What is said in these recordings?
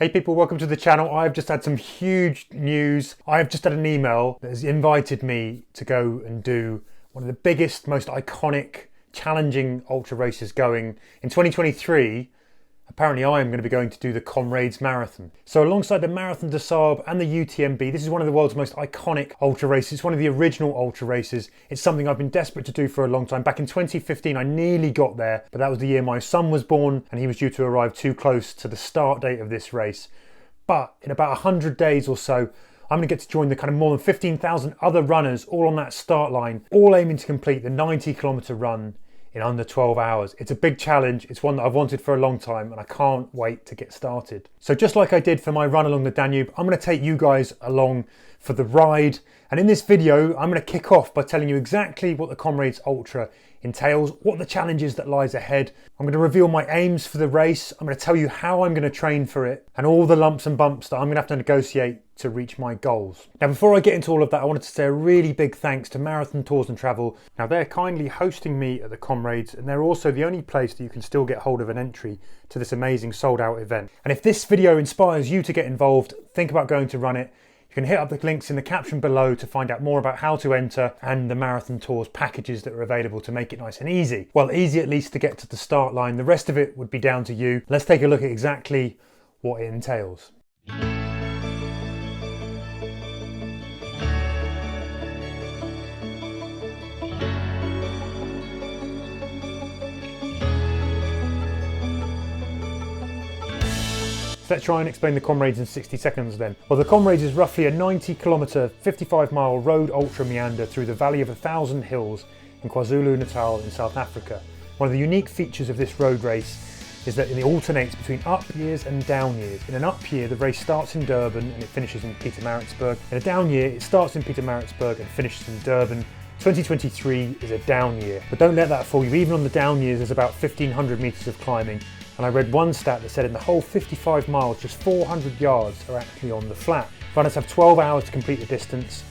Hey people, welcome to the channel. I've just had some huge news. I've just had an email that has invited me to go and do one of the biggest, most iconic, challenging ultra races going in 2023. Apparently I am going to be going to do the Comrades Marathon. So alongside the Marathon Des Sables and the UTMB, this is one of the world's most iconic ultra races. It's one of the original ultra races. It's something I've been desperate to do for a long time. Back in 2015, I nearly got there, but that was the year my son was born and he was due to arrive too close to the start date of this race. But in about 100 days or so, I'm going to get to join the kind of more than 15,000 other runners all on that start line, all aiming to complete the 90-kilometer run in under 12 hours. It's a big challenge. It's one that I've wanted for a long time and I can't wait to get started. So just like I did for my run along the Danube, I'm going to take you guys along for the ride. And in this video, I'm going to kick off by telling you exactly what the Comrades Ultra entails, what the challenge is that lies ahead. I'm going to reveal my aims for the race. I'm going to tell you how I'm going to train for it and all the lumps and bumps that I'm going to have to negotiate to reach my goals. Now, before I get into all of that, I wanted to say a really big thanks to Marathon Tours and Travel. Now, they're kindly hosting me at the Comrades, and they're also the only place that you can still get hold of an entry to this amazing sold out event. And if this video inspires you to get involved, think about going to run it. You can hit up the links in the caption below to find out more about how to enter and the Marathon Tours packages that are available to make it nice and easy. Well, easy at least to get to the start line. The rest of it would be down to you. Let's take a look at exactly what it entails. Let's try and explain the Comrades in 60 seconds then. Well, the Comrades is roughly a 90-kilometre, 55-mile road ultra meander through the Valley of 1,000 Hills in KwaZulu-Natal in South Africa. One of the unique features of this road race is that it alternates between up years and down years. In an up year, the race starts in Durban and it finishes in Pietermaritzburg. In a down year, it starts in Pietermaritzburg and finishes in Durban. 2023 is a down year, but don't let that fool you. Even on the down years, there's about 1,500 metres of climbing. And I read one stat that said in the whole 55 miles, just 400 yards are actually on the flat. Runners have 12 hours to complete the distance.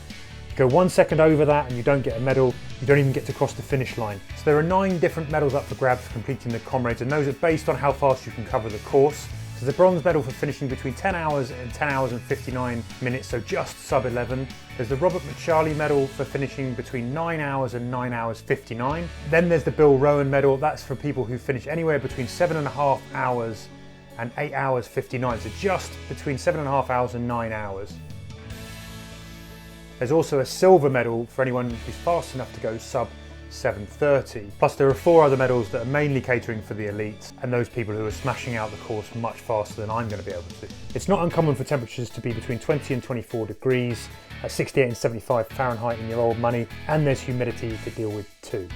Go 1 second over that and you don't get a medal. You don't even get to cross the finish line. So there are 9 different medals up for grabs for completing the Comrades, and those are based on how fast you can cover the course. So there's a bronze medal for finishing between 10 hours and 10 hours and 59 minutes, so just sub 11. There's the Robert McCharley medal for finishing between 9 hours and 9 hours 59. Then there's the Bill Rowan medal. That's for people who finish anywhere between 7.5 hours and 8 hours 59, so just between 7.5 hours and 9 hours. There's also a silver medal for anyone who's fast enough to go sub 7:30. Plus there are 4 other medals that are mainly catering for the elites and those people who are smashing out the course much faster than I'm going to be able to. It's not uncommon for temperatures to be between 20 and 24 degrees at 68 and 75 Fahrenheit in your old money, and there's humidity to deal with too.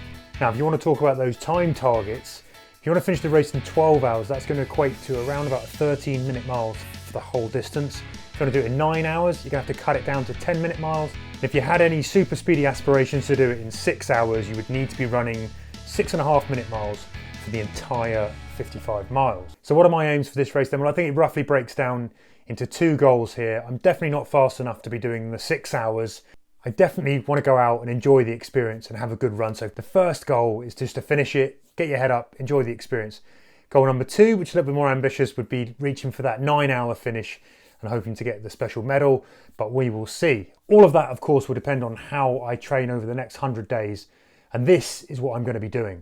Now, if you want to talk about those time targets, if you want to finish the race in 12 hours, that's going to equate to around about 13-minute miles for the whole distance. If you want to do it in 9 hours, you're going to have to cut it down to 10-minute miles. If you had any super speedy aspirations to do it in 6 hours, you would need to be running 6.5-minute miles for the entire 55 miles. So what are my aims for this race then? Well, I think it roughly breaks down into 2 goals here. I'm definitely not fast enough to be doing the 6 hours. I definitely want to go out and enjoy the experience and have a good run. So the first goal is just to finish it, get your head up, enjoy the experience. Goal number 2, which is a little bit more ambitious, would be reaching for that 9-hour finish and hoping to get the special medal, but we will see. All of that, of course, will depend on how I train over the next 100 days, and this is what I'm going to be doing.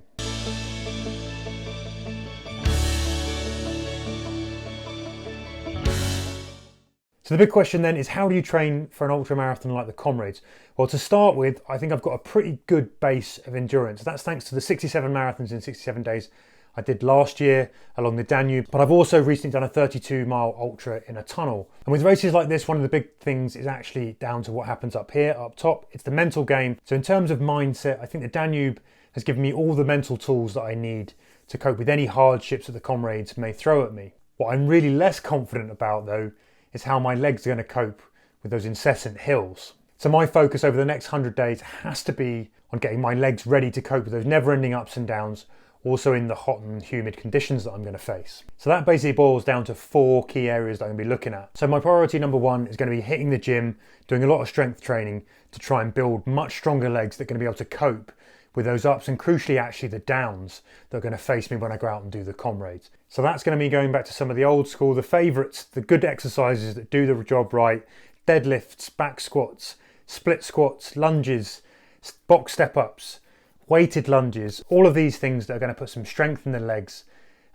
So the big question then is, how do you train for an ultra marathon like the Comrades? Well, to start with, I think I've got a pretty good base of endurance. That's thanks to the 67 marathons in 67 days I did last year along the Danube, but I've also recently done a 32-mile ultra in a tunnel. And with races like this, one of the big things is actually down to what happens up here, up top. It's the mental game. So in terms of mindset, I think the Danube has given me all the mental tools that I need to cope with any hardships that the Comrades may throw at me. What I'm really less confident about, though, is how my legs are going to cope with those incessant hills. So my focus over the next 100 days has to be on getting my legs ready to cope with those never-ending ups and downs, also in the hot and humid conditions that I'm going to face. So that basically boils down to 4 key areas that I'm going to be looking at. So my priority number 1 is going to be hitting the gym, doing a lot of strength training to try and build much stronger legs that are going to be able to cope with those ups and crucially actually the downs that are going to face me when I go out and do the Comrades. So that's going to be going back to some of the old school, the favourites, the good exercises that do the job right: deadlifts, back squats, split squats, lunges, box step ups, weighted lunges, all of these things that are going to put some strength in the legs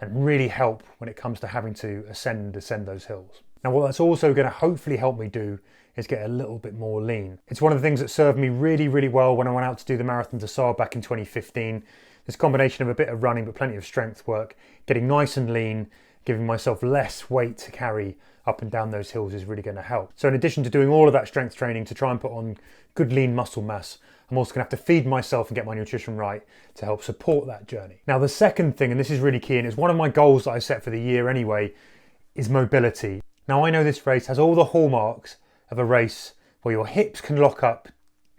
and really help when it comes to having to ascend and descend those hills. Now, what that's also going to hopefully help me do is get a little bit more lean. It's one of the things that served me really, really well when I went out to do the Marathon Des Sables back in 2015. This combination of a bit of running but plenty of strength work, getting nice and lean, giving myself less weight to carry up and down those hills is really going to help. So in addition to doing all of that strength training to try and put on good lean muscle mass, I'm also going to have to feed myself and get my nutrition right to help support that journey. Now, the second thing, and this is really key, and it's one of my goals that I set for the year anyway, is mobility. Now, I know this race has all the hallmarks of a race where your hips can lock up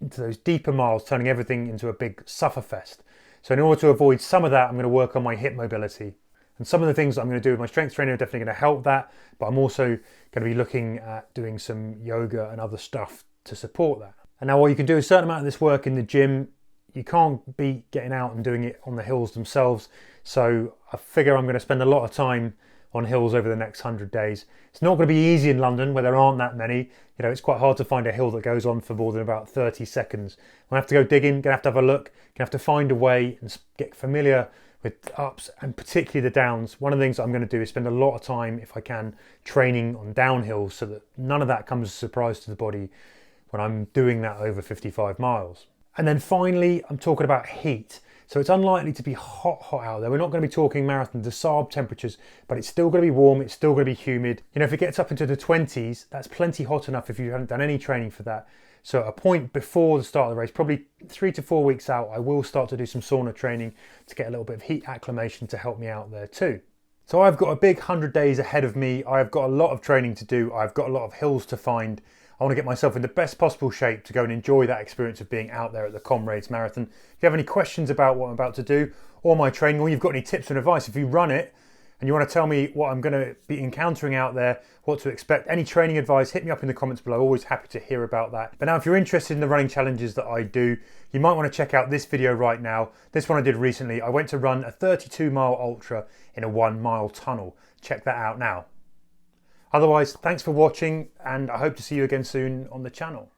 into those deeper miles, turning everything into a big sufferfest. So in order to avoid some of that, I'm going to work on my hip mobility. And some of the things that I'm going to do with my strength training are definitely going to help that, but I'm also going to be looking at doing some yoga and other stuff to support that. And now while you can do a certain amount of this work in the gym, you can't beat getting out and doing it on the hills themselves. So I figure I'm going to spend a lot of time on hills over the next 100 days. It's not going to be easy in London where there aren't that many. You know, it's quite hard to find a hill that goes on for more than about 30 seconds. I'm going to have to go digging, going to have a look, going to have to find a way and get familiar with ups and particularly the downs. One of the things I'm going to do is spend a lot of time, if I can, training on downhills so that none of that comes as a surprise to the body when I'm doing that over 55 miles. And then finally, I'm talking about heat. So it's unlikely to be hot out there. We're not going to be talking Marathon Des Sables temperatures, but it's still going to be warm, it's still going to be humid. You know, if it gets up into the 20s, that's plenty hot enough if you haven't done any training for that. So at a point before the start of the race, probably 3 to 4 weeks out, I will start to do some sauna training to get a little bit of heat acclimation to help me out there too. So I've got a big 100 days ahead of me. I've got a lot of training to do. I've got a lot of hills to find. I want to get myself in the best possible shape to go and enjoy that experience of being out there at the Comrades Marathon. If you have any questions about what I'm about to do or my training, or you've got any tips and advice, if you run it and you want to tell me what I'm going to be encountering out there, what to expect, any training advice, hit me up in the comments below. Always happy to hear about that. But now if you're interested in the running challenges that I do, you might want to check out this video right now. This one I did recently. I went to run a 32-mile ultra in a 1-mile tunnel. Check that out now. Otherwise, thanks for watching, and I hope to see you again soon on the channel.